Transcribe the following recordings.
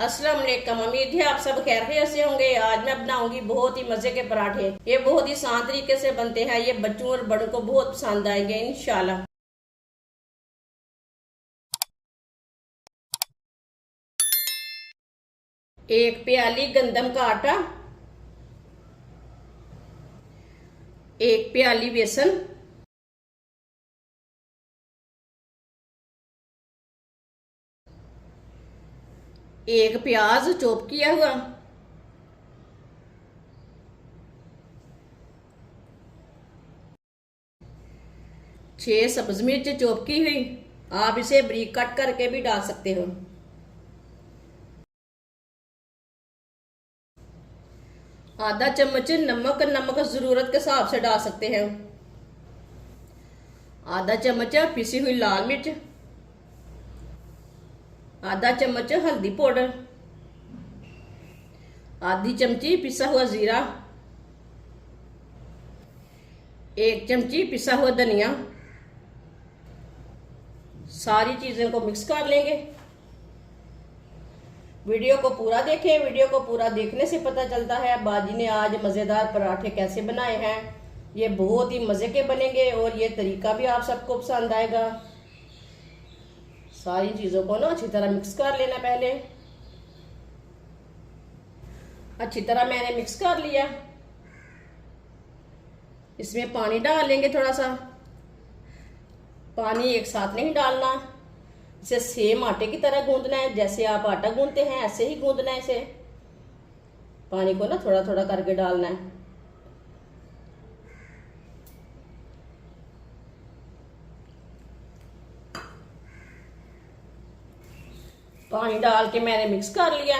अस्सलाम वालेकुम। उम्मीद है आप सब खैरियत से होंगे। आज मैं बनाऊंगी बहुत ही मजे के पराठे। ये बहुत ही आसान तरीके से बनते हैं। ये बच्चों और बड़ों को बहुत पसंद आएंगे इंशाल्लाह। एक प्याली गंदम का आटा, एक प्याली बेसन, एक प्याज चॉप किया हुआ, छह सब्ज मिर्च चॉप की हुई। आप इसे बारीक कट करके भी डाल सकते हो। आधा चम्मच नमक, नमक जरूरत के हिसाब से डाल सकते हैं। आधा चम्मच पिसी हुई लाल मिर्च, आधा चम्मच हल्दी पाउडर, आधी चमची पिसा हुआ जीरा, एक चमची पिसा हुआ धनिया। सारी चीजें को मिक्स कर लेंगे। वीडियो को पूरा देखें। वीडियो को पूरा देखने से पता चलता है बाजी ने आज मजेदार पराठे कैसे बनाए हैं। ये बहुत ही मजे के बनेंगे और ये तरीका भी आप सबको पसंद आएगा। सारी चीजों को ना अच्छी तरह मिक्स कर लेना। पहले अच्छी तरह मैंने मिक्स कर लिया। इसमें पानी डाल लेंगे थोड़ा सा। पानी एक साथ नहीं डालना, इसे सेम आटे की तरह गूंदना है। जैसे आप आटा गूंदते हैं ऐसे ही गूंदना है इसे। पानी को ना थोड़ा थोड़ा करके डालना है। पानी डाल के मैंने मिक्स कर लिया।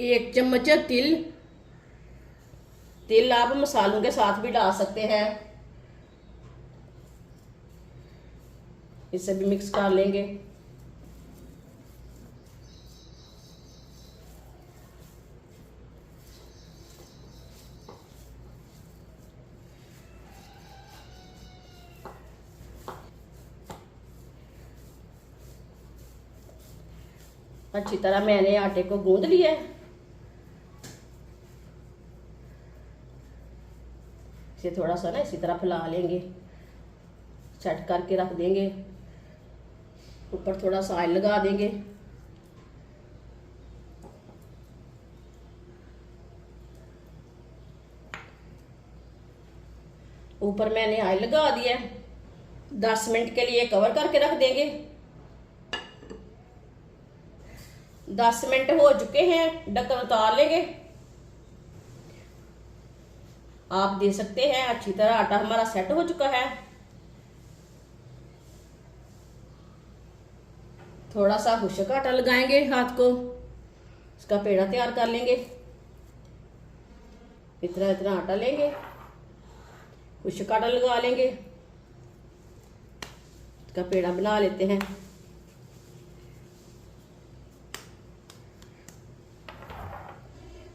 एक चम्मच तिल आप मसालों के साथ भी डाल सकते हैं। इसे भी मिक्स कर लेंगे। अच्छी तरह मैंने आटे को गूंद लिया है। इसे थोड़ा सा ना इसी तरह फैला लेंगे, सेट करके रख देंगे। ऊपर थोड़ा सा ऑयल लगा देंगे। ऊपर मैंने ऑयल लगा दिया। 10 मिनट के लिए कवर करके रख देंगे। 10 मिनट हो चुके हैं, ढक्कन उतार लेंगे। आप दे सकते हैं अच्छी तरह आटा हमारा सेट हो चुका है। थोड़ा सा खुश्क आटा लगाएंगे हाथ को, इसका पेड़ा तैयार कर लेंगे। इतना इतना आटा लेंगे, खुश्क आटा लगा लेंगे, इसका पेड़ा बना लेते हैं।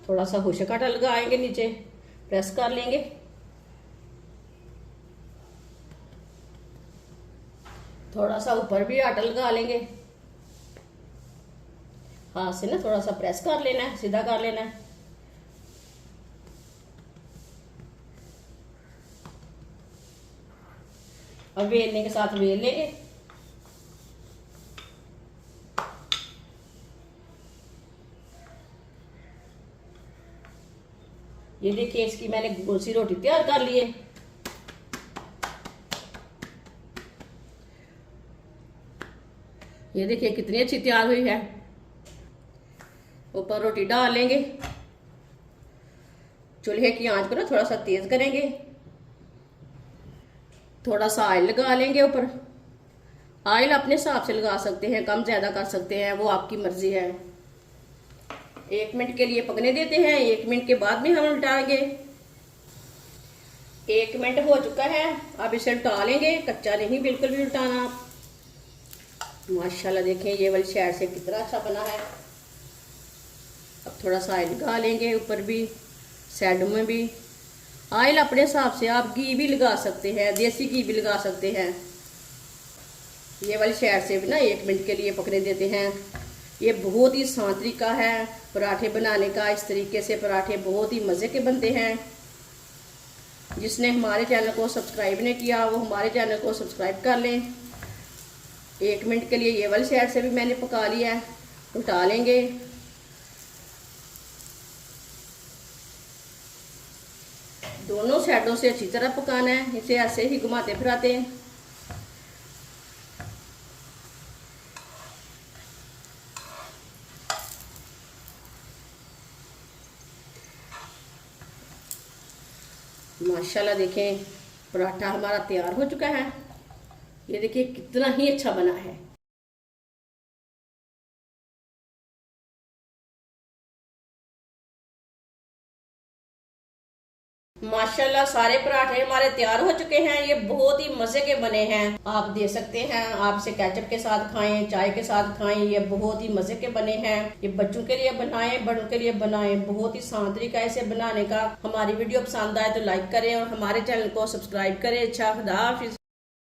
थोड़ा सा खुश्क आटा लगाएंगे, नीचे प्रेस कर लेंगे। थोड़ा सा ऊपर भी आटा लगा लेंगे। हाथ से ना थोड़ा सा प्रेस कर लेना है, सीधा कर लेना है। अब बेलने के साथ बेल लेंगे। ये देखिए इसकी मैंने गोल सी रोटी तैयार कर ली है। ये देखिए कितनी अच्छी तैयार हुई है। ऊपर रोटी डाल लेंगे। चूल्हे की आंच को ना थोड़ा सा तेज करेंगे। थोड़ा सा ऑयल लगा लेंगे ऊपर। ऑयल अपने हिसाब से लगा सकते हैं, कम ज्यादा कर सकते हैं, वो आपकी मर्जी है। 1 मिनट के लिए पकने देते हैं। 1 मिनट के बाद भी हम उल्टाएंगे। 1 मिनट हो चुका है, अब इसे उल्टा लेंगे। कच्चा नहीं बिल्कुल भी उल्टाना। माशाल्लाह देखें ये वाली साइड से कितना अच्छा बना है। अब थोड़ा सा ऑयल लगा लेंगे ऊपर भी, साइड में भी। ऑयल अपने हिसाब से, आप घी भी लगा सकते हैं, देसी घी भी लगा सकते हैं। ये वाली साइड से भी ना 1 मिनट के लिए पकने देते हैं। ये बहुत ही आसान तरीका है पराठे बनाने का। इस तरीके से पराठे बहुत ही मज़े के बनते हैं। जिसने हमारे चैनल को सब्सक्राइब नहीं किया वो हमारे चैनल को सब्सक्राइब कर लें। 1 मिनट के लिए ये वाली साइड से भी मैंने पका लिया है। उल्टा लेंगे। दोनों साइडों से अच्छी तरह पकाना है। इसे ऐसे ही घुमाते फिराते हैं। माशाल्लाह देखें पराठा हमारा तैयार हो चुका है। ये देखिए कितना ही अच्छा बना है। माशाल्लाह सारे पराठे हमारे तैयार हो चुके हैं। ये बहुत ही मजे के बने हैं। आप दे सकते हैं, आप इसे केचप के साथ खाएं, चाय के साथ खाएं। ये बहुत ही मजे के बने हैं। ये बच्चों के लिए बनाएं, बड़ों के लिए बनाएं। बहुत ही आसान तरीका है इसे बनाने का। हमारी वीडियो पसंद आए तो लाइक करें और हमारे चैनल को सब्सक्राइब करें। अच्छा, खुदा हाफिज।